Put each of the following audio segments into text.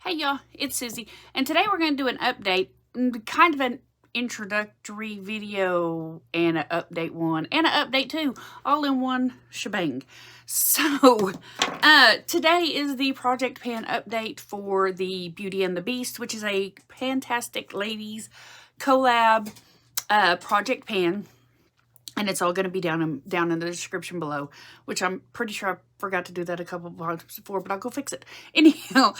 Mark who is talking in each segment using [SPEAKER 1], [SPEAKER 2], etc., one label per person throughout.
[SPEAKER 1] Hey y'all, it's Susie, and today we're going to do an update, kind of an introductory video and an update one and an update two, all in one shebang. So, today is the Project Pan update for the Beauty and the Beast, which is a PANstatic Ladies collab Project Pan. And it's all going to be down in the description below, which I'm pretty sure I forgot to do that a couple of times before, but I'll go fix it. Anyhow,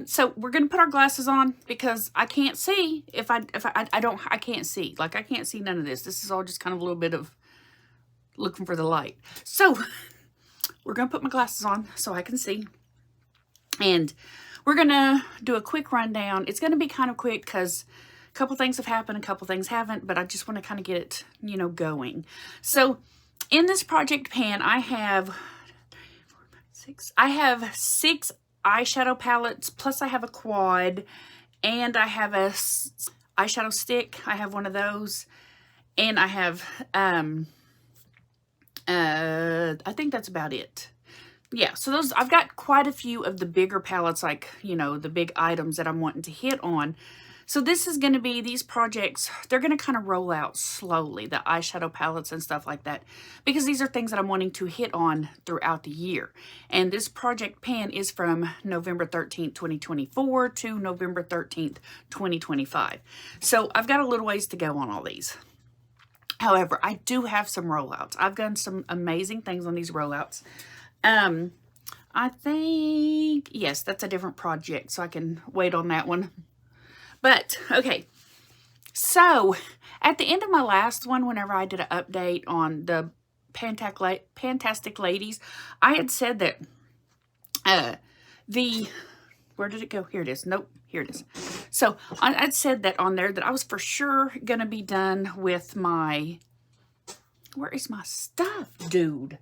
[SPEAKER 1] so we're going to put our glasses on because I can't see I can't see. Like, I can't see none of this. This is all just kind of a little bit of looking for the light. So we're going to put my glasses on so I can see. And we're going to do a quick rundown. It's going to be kind of quick because a couple things have happened, a couple things haven't, but I just want to kind of get it, going. So in this Project Pan, I have six eyeshadow palettes, plus I have a quad, and I have a eyeshadow stick. I have one of those, and I have, I think that's about it. Yeah, so those, I've got quite a few of the bigger palettes, like, the big items that I'm wanting to hit on. So this is going to be, these projects, they're going to kind of roll out slowly, the eyeshadow palettes and stuff like that, because these are things that I'm wanting to hit on throughout the year. And this Project Pan is from November 13th, 2024 to November 13th, 2025. So I've got a little ways to go on all these. However, I do have some rollouts. I've done some amazing things on these rollouts. I think, yes, that's a different project, so I can wait on that one. But, okay, so at the end of my last one, whenever I did an update on the PANtastic Ladies, I had said that where did it go? Here it is. Nope, here it is. So I'd said that on there that I was for sure going to be done with my, where is my stuff, dude?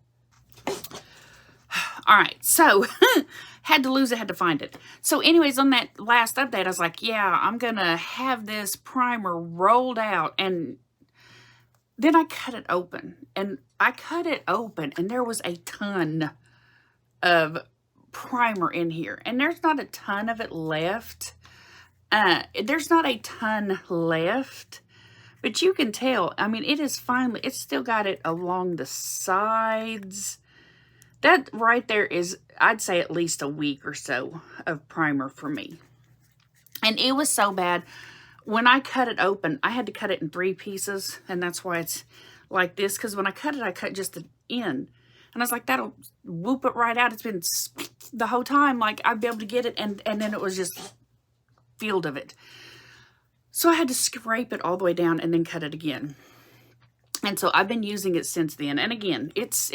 [SPEAKER 1] All right, so had to lose it, had to find it. So anyways, on that last update, I was like, yeah, I'm going to have this primer rolled out. And then I cut it open. And there was a ton of primer in here. And there's not a ton of it left. There's not a ton left. But you can tell, I mean, it's still got it along the sides. That right there is, I'd say, at least a week or so of primer for me. And it was so bad. When I cut it open, I had to cut it in 3 pieces. And that's why it's like this. Because when I cut just the end. And I was like, that'll whoop it right out. It's been the whole time. Like, I'd be able to get it. And then it was just field of it. So I had to scrape it all the way down and then cut it again. And so I've been using it since then. And again, it's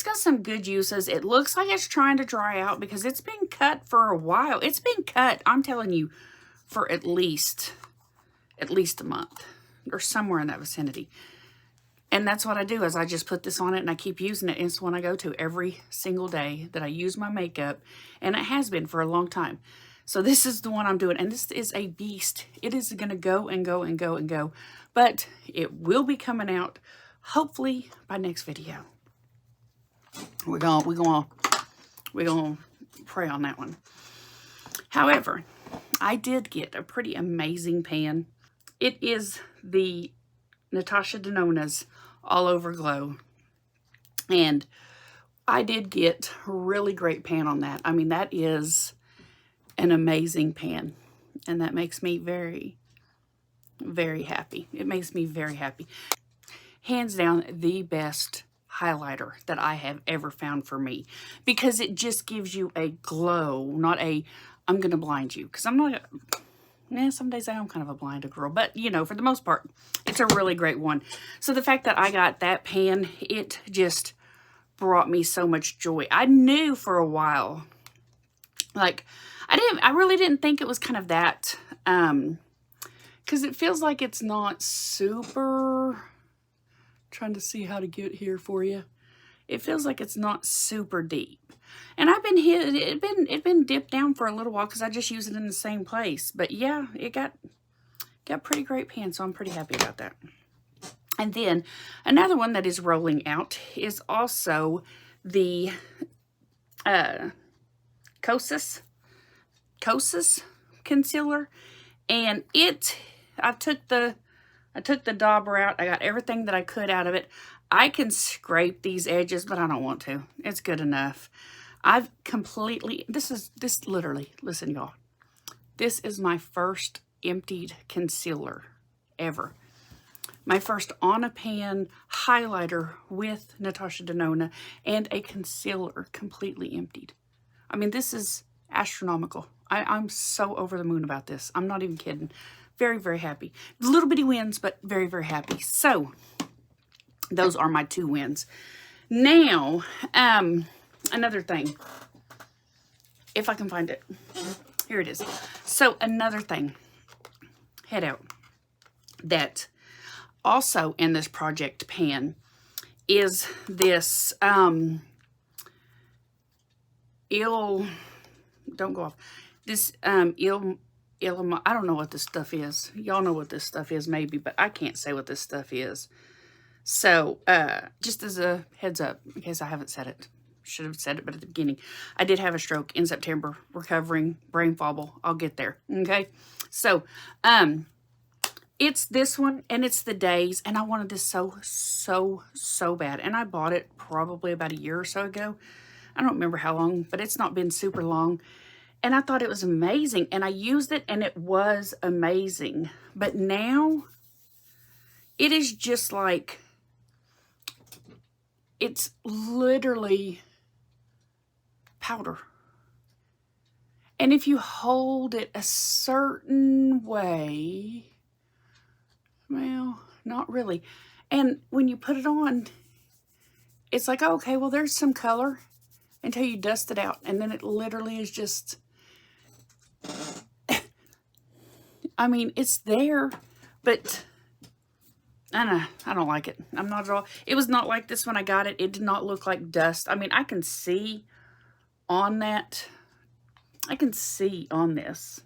[SPEAKER 1] got some good uses. It looks like it's trying to dry out because it's been cut for a while. It's been cut, I'm telling you, for at least a month or somewhere in that vicinity. And that's what I do, is I just put this on it and I keep using it. And it's one I go to every single day that I use my makeup. And it has been for a long time. So this is the one I'm doing. And this is a beast. It is going to go and go and go and go. But it will be coming out hopefully by next video. We're gonna pray on that one. However, I did get a pretty amazing pan. It is the Natasha Denona's All Over Glow. And I did get a really great pan on that. I mean, that is an amazing pan. And that makes me very, very happy. It makes me very happy. Hands down, the best highlighter that I have ever found for me, because it just gives you a glow, not a I'm gonna blind you, because I'm not, some days I am kind of a blinded girl, but for the most part it's a really great one. So the fact that I got that pan, it just brought me so much joy. I knew for a while, like, I really didn't think it was kind of that, because it feels like it's not super, trying to see how to get here for you. It feels like it's not super deep. And I've been it'd been dipped down for a little while because I just use it in the same place. But yeah, it got pretty great pan, so I'm pretty happy about that. And then another one that is rolling out is also the Kosas Kosas concealer, and I took the dauber out. I got everything that I could out of it. I can scrape these edges, but I don't want to. It's good enough. I've completely, this literally, listen y'all, this is my first emptied concealer ever. My first on a pan highlighter with Natasha Denona and a concealer completely emptied. I mean, this is astronomical. I'm so over the moon about this. I'm not even kidding. Very, very happy. Little bitty wins, but very, very happy. So, those are my 2 wins. Now, another thing. If I can find it. Here it is. So, another thing. Head out. That also in this project pan is this, don't go off. This, I don't know what this stuff is. Y'all know what this stuff is maybe, but I can't say what this stuff is. So, just as a heads up, in case I haven't said it. Should have said it, but at the beginning. I did have a stroke in September. Recovering, brain fobble. I'll get there, okay? So, it's this one, and it's the Days, and I wanted this so bad. And I bought it probably about a year or so ago. I don't remember how long, but it's not been super long. And I thought it was amazing, and I used it, and it was amazing. But now, it is just like, it's literally powder. And if you hold it a certain way, well, not really. And when you put it on, it's like, okay, well, there's some color until you dust it out. And then it literally is just, I mean, it's there, but I don't like it. I'm not at all. It was not like this when I got it. It did not look like dust. I mean, I can see on that, I can see on this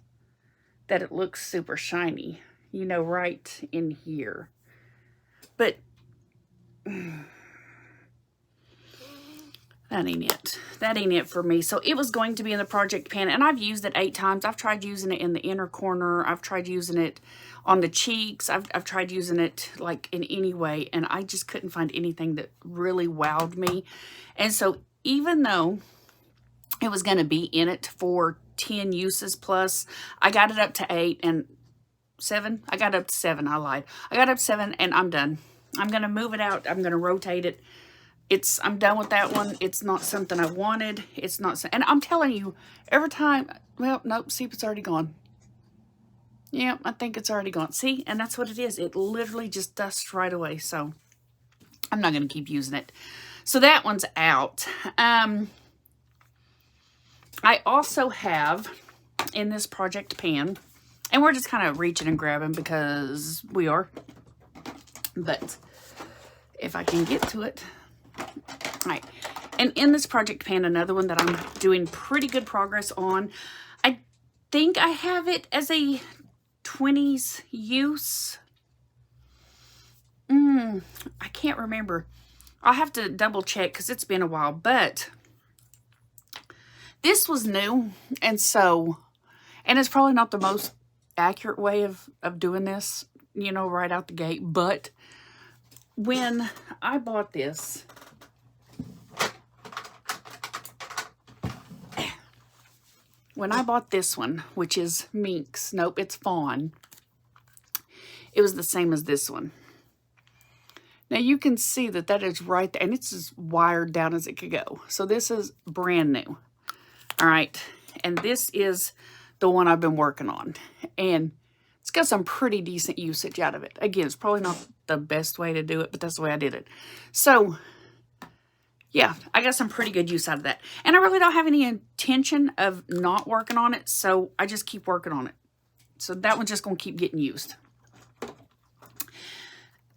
[SPEAKER 1] that it looks super shiny, you know, right in here. But that ain't it. That ain't it for me. So it was going to be in the project pan, and I've used it 8 times. I've tried using it in the inner corner. I've tried using it on the cheeks. I've tried using it like in any way, and I just couldn't find anything that really wowed me. And so even though it was going to be in it for 10 uses plus, I got it up to 8 and 7. I got up to 7. I lied. I got up to 7, and I'm done. I'm going to move it out. I'm going to rotate it. I'm done with that one. It's not something I wanted. It's not, and I'm telling you, every time, well, nope, see, it's already gone. Yeah, I think it's already gone. See, and that's what it is. It literally just dusts right away, so I'm not going to keep using it. So that one's out. I also have, in this project pan, and we're just kind of reaching and grabbing because we are, but if I can get to it. All right, and in this project pan, another one that I'm doing pretty good progress on. I think I have it as a 20s use. I can't remember. I'll have to double check because it's been a while, but this was new, and so, and it's probably not the most accurate way of doing this, you know, right out the gate, but when I bought this, one, which is Minx, nope, it's Fawn, it was the same as this one. Now you can see that that is right there, and it's as wired down as it could go. So this is brand new. All right, and this is the one I've been working on, and it's got some pretty decent usage out of it. Again, it's probably not the best way to do it, but that's the way I did it. So yeah, I got some pretty good use out of that. And I really don't have any intention of not working on it, so I just keep working on it. So that one's just going to keep getting used.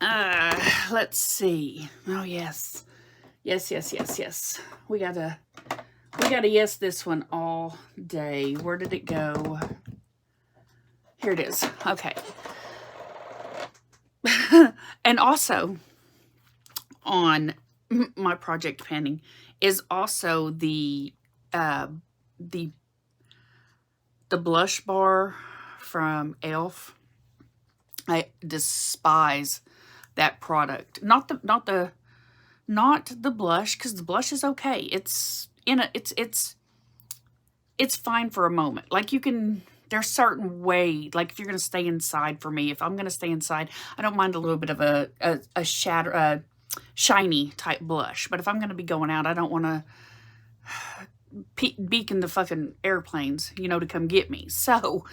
[SPEAKER 1] Let's see. Oh, yes. Yes. We gotta yes this one all day. Where did it go? Here it is. Okay. And also, on my project panning is also the the blush bar from e.l.f. I despise that product. Not the blush, because the blush is okay. It's fine for a moment. Like, you can, there's certain way, like if you're going to stay inside, for me, if I'm going to stay inside, I don't mind a little bit of a shiny type blush. But if I'm going to be going out, I don't want to beacon the fucking airplanes, you know, to come get me. So,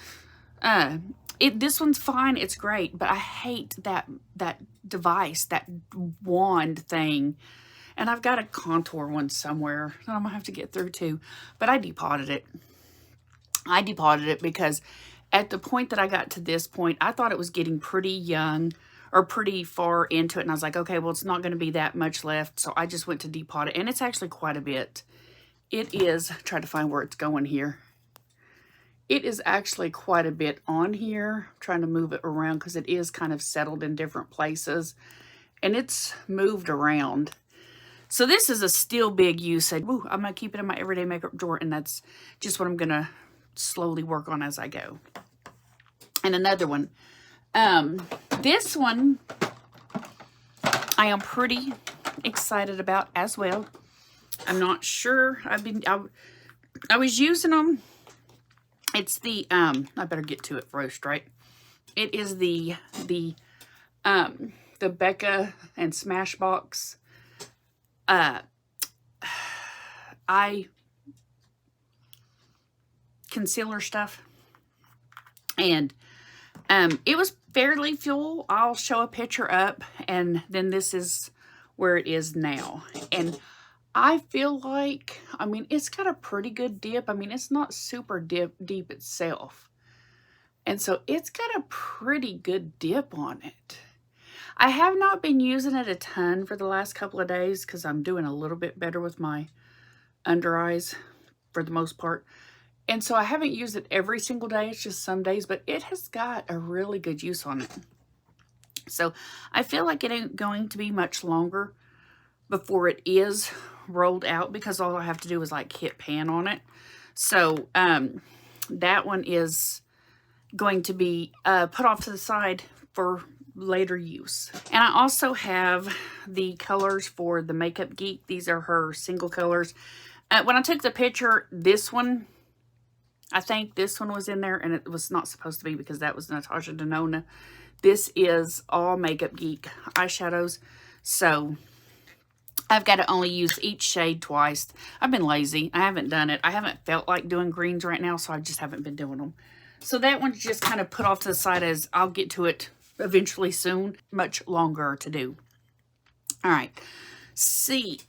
[SPEAKER 1] this one's fine. It's great. But I hate that device, that wand thing. And I've got a contour one somewhere that I'm going to have to get through too. But I depotted it. I depotted it because at the point that I got to this point, I thought it was getting pretty young or pretty far into it. And I was like, okay, well, it's not going to be that much left. So I just went to depot it. And it's actually quite a bit. It is, try to find where it's going here. It is actually quite a bit on here. I'm trying to move it around because it is kind of settled in different places. And it's moved around. So this is a still big usage. Woo, I'm going to keep it in my everyday makeup drawer, and that's just what I'm going to slowly work on as I go. And another one. This one I am pretty excited about as well. I'm not sure. I was using them. It's the, I better get to it first, right? It is the Becca and Smashbox eye concealer stuff. And it was fairly full. I'll show a picture up, and then this is where it is now. And I feel like, I mean, it's got a pretty good dip. I mean, it's not super deep itself. And so it's got a pretty good dip on it. I have not been using it a ton for the last couple of days because I'm doing a little bit better with my under eyes for the most part. And so I haven't used it every single day. It's just some days, but it has got a really good use on it. So I feel like it ain't going to be much longer before it is rolled out, because all I have to do is like hit pan on it. So that one is going to be put off to the side for later use. And I also have the colors for the Makeup Geek. These are her single colors. When I took the picture, this one, I think this one was in there, and it was not supposed to be because that was Natasha Denona. This is all Makeup Geek eyeshadows. So I've got to only use each shade twice. I've been lazy. I haven't done it. I haven't felt like doing greens right now, so I just haven't been doing them. So that one's just kind of put off to the side, as I'll get to it eventually soon. Much longer to do. All right. See.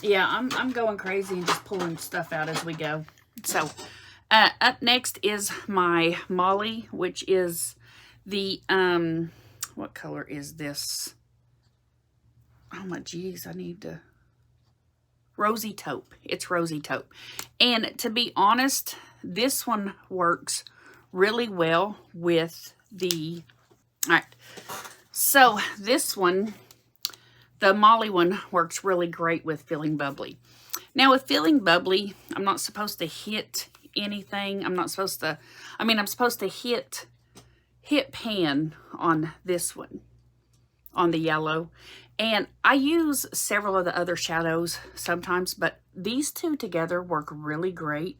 [SPEAKER 1] Yeah, I'm going crazy and just pulling stuff out as we go. So, up next is my Molly, which is the, what color is this? Oh my geez, I need to, Rosy Taupe. It's Rosy Taupe. And to be honest, this one works really well with the, all right. So this one, the Molly one, works really great with Feeling Bubbly. Now with Feeling Bubbly, I'm not supposed to hit anything. I'm not supposed to, I mean, I'm supposed to hit pan on this one, on the yellow. And I use several of the other shadows sometimes, but these two together work really great.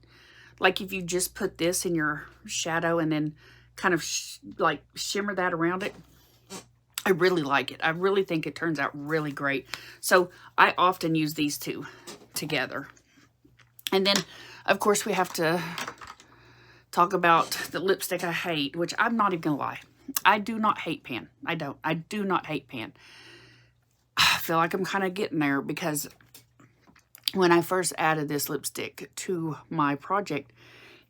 [SPEAKER 1] Like if you just put this in your shadow and then kind of like shimmer that around it, I really like it. I really think it turns out really great. So I often use these two together. And then, of course, we have to talk about the lipstick I hate, which I'm not even going to lie. I do not hate pan. I don't. I do not hate pan. I feel like I'm kind of getting there, because when I first added this lipstick to my project,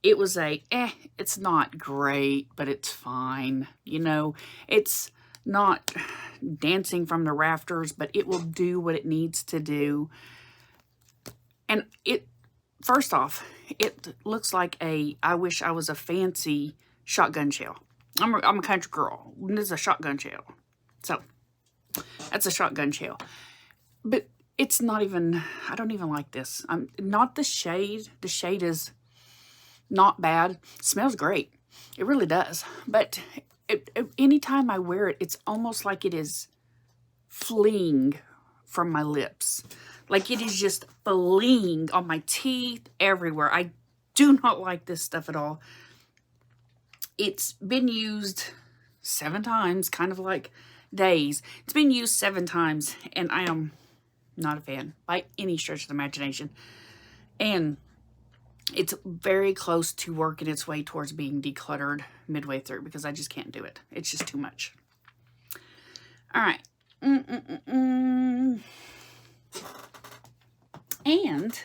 [SPEAKER 1] it was it's not great, but it's fine. You know, it's not dancing from the rafters, but it will do what it needs to do. And it, first off, it looks like I wish I was a fancy shotgun shell. I'm a country girl. This is a shotgun shell. So that's a shotgun shell. But it's not even, I don't even like this. Not the shade. The shade is Not bad. Smells great. It really does. But anytime I wear it, it's almost like it is fleeing from my lips. Like it is just fleeing on my teeth, everywhere. I do not like this stuff at all. It's been used 7 times, kind of like Days. It's been used 7 times, and I am not a fan by any stretch of the imagination. And it's very close to working its way towards being decluttered midway through because I just can't do it. It's just too much. All right. And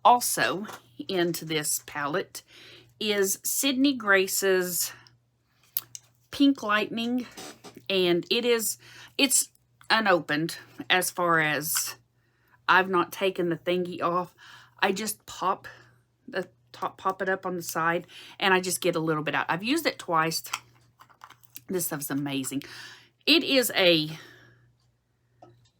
[SPEAKER 1] also into this palette is Sydney Grace's Pink Lightning, and it's unopened as far as I've not taken the thingy off. I just pop it up on the side, and I just get a little bit out. I've used it twice. This stuff's amazing. It is a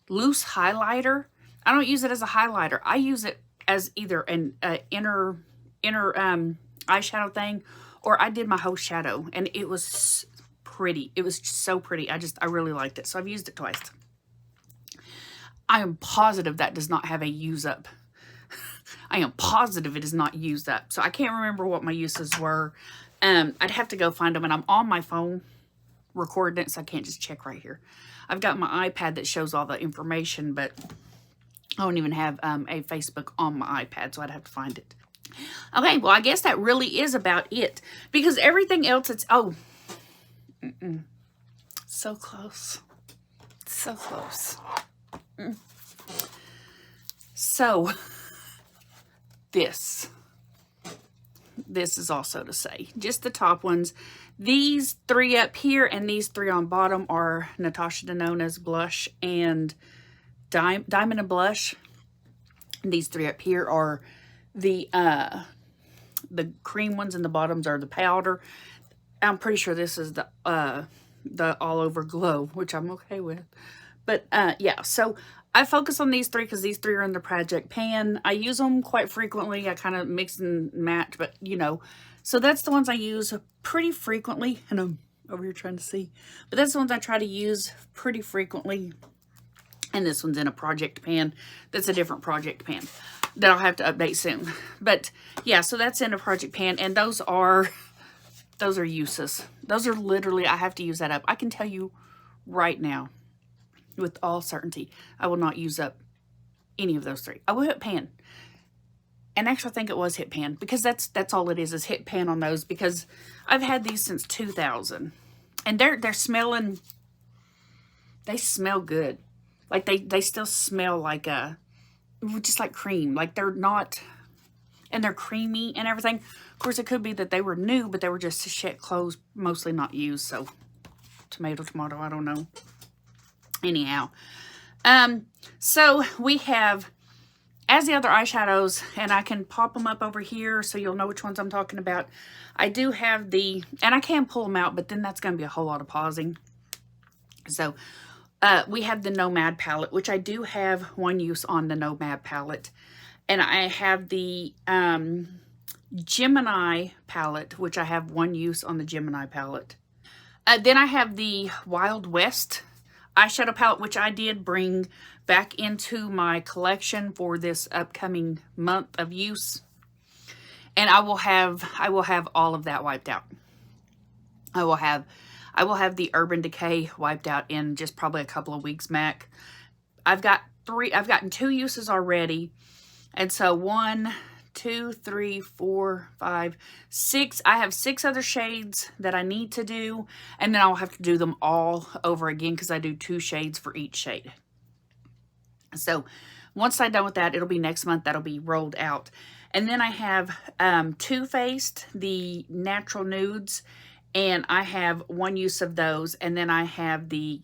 [SPEAKER 1] loose highlighter. I don't use it as a highlighter. I use it as either an inner eyeshadow thing, or I did my whole shadow, and it was pretty. It was so pretty. I really liked it, so I've used it twice. I am positive that does not have a use up. I am positive it is not used up. So I can't remember what my uses were. I'd have to go find them, and I'm on my phone recording it, so I can't just check right here. I've got my iPad that shows all the information, but I don't even have a Facebook on my iPad, so I'd have to find it. Okay, well, I guess that really is about it, because everything else, it's, so close. So close. So, this is also to say, just the top ones. These 3 up here and these 3 on bottom are Natasha Denona's blush and Diamond and Blush. And these 3 up here are the cream ones, and the bottoms are the powder. I'm pretty sure this is the all over glow, which I'm okay with. But yeah, so I focus on these 3 because these 3 are in the Project Pan. I use them quite frequently. I kind of mix and match, but you know. So that's the ones I use pretty frequently. And I'm over here trying to see. But that's the ones I try to use pretty frequently. And this one's in a Project Pan. That's a different Project Pan that I'll have to update soon. But yeah, so that's in a Project Pan. And those are uses. Those are literally, I have to use that up. I can tell you right now, with all certainty, I will not use up any of those 3. I will hit pan. And actually, I think it was hit pan, because that's all it is hit pan on those, because I've had these since 2000. And they're smelling, they smell good. Like they still smell like just like cream. Like they're not, and they're creamy and everything. Of course, it could be that they were new, but they were just shit clothes, mostly not used. So tomato, I don't know. Anyhow, so we have, as the other eyeshadows, and I can pop them up over here so you'll know which ones I'm talking about. I do have the, and I can pull them out, but then that's going to be a whole lot of pausing. So we have the Nomad palette, which I do have one use on the Nomad palette. And I have the Gemini palette, which I have one use on the Gemini palette. Then I have the Wild West eyeshadow palette, which I did bring back into my collection for this upcoming month of use. And I will have all of that wiped out. I will have the Urban Decay wiped out in just probably a couple of weeks, Mac. I've gotten 2 uses already. And so 1, 2, 3, 4, 5, 6. I have 6 other shades that I need to do. And then I'll have to do them all over again because I do 2 shades for each shade. So once I'm done with that, it'll be next month. That'll be rolled out. And then I have Too Faced, the Natural Nudes. And I have one use of those. And then I have the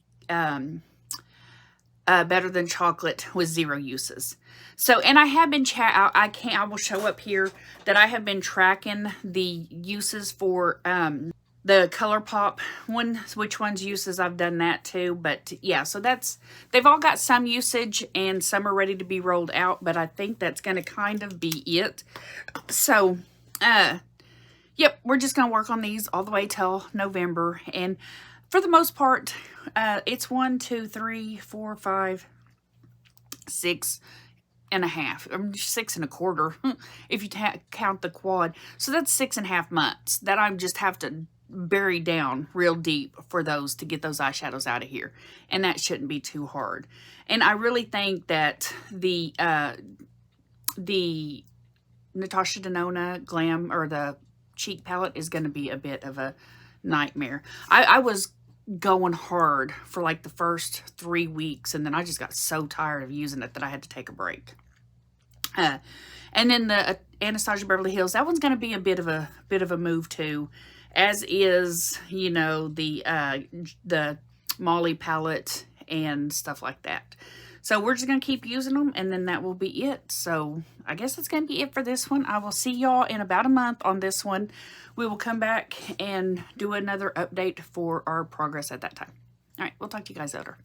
[SPEAKER 1] Better Than Chocolate with 0 uses. So, and I have been I will show up here that I have been tracking the uses for the the ColourPop one, which one's uses, I've done that too. But yeah, so they've all got some usage and some are ready to be rolled out, but I think that's going to kind of be it. So, yep, we're just going to work on these all the way till November. And for the most part, it's 1, 2, 3, 4, 5, 6 and a half, 6 and a quarter, if you count the quad. So that's 6.5 months that I just have to bury down real deep for those to get those eyeshadows out of here. And that shouldn't be too hard. And I really think that the Natasha Denona Glam, or the cheek palette, is going to be a bit of a nightmare. I was going hard for like the first 3 weeks, and then I just got so tired of using it that I had to take a break. And then the Anastasia Beverly Hills, that one's going to be a bit of a move too, as is, you know, the Molly palette and stuff like that. So we're just going to keep using them, and then that will be it. So I guess that's going to be it for this one. I will see y'all in about a month on this one. We will come back and do another update for our progress at that time. All right, we'll talk to you guys later.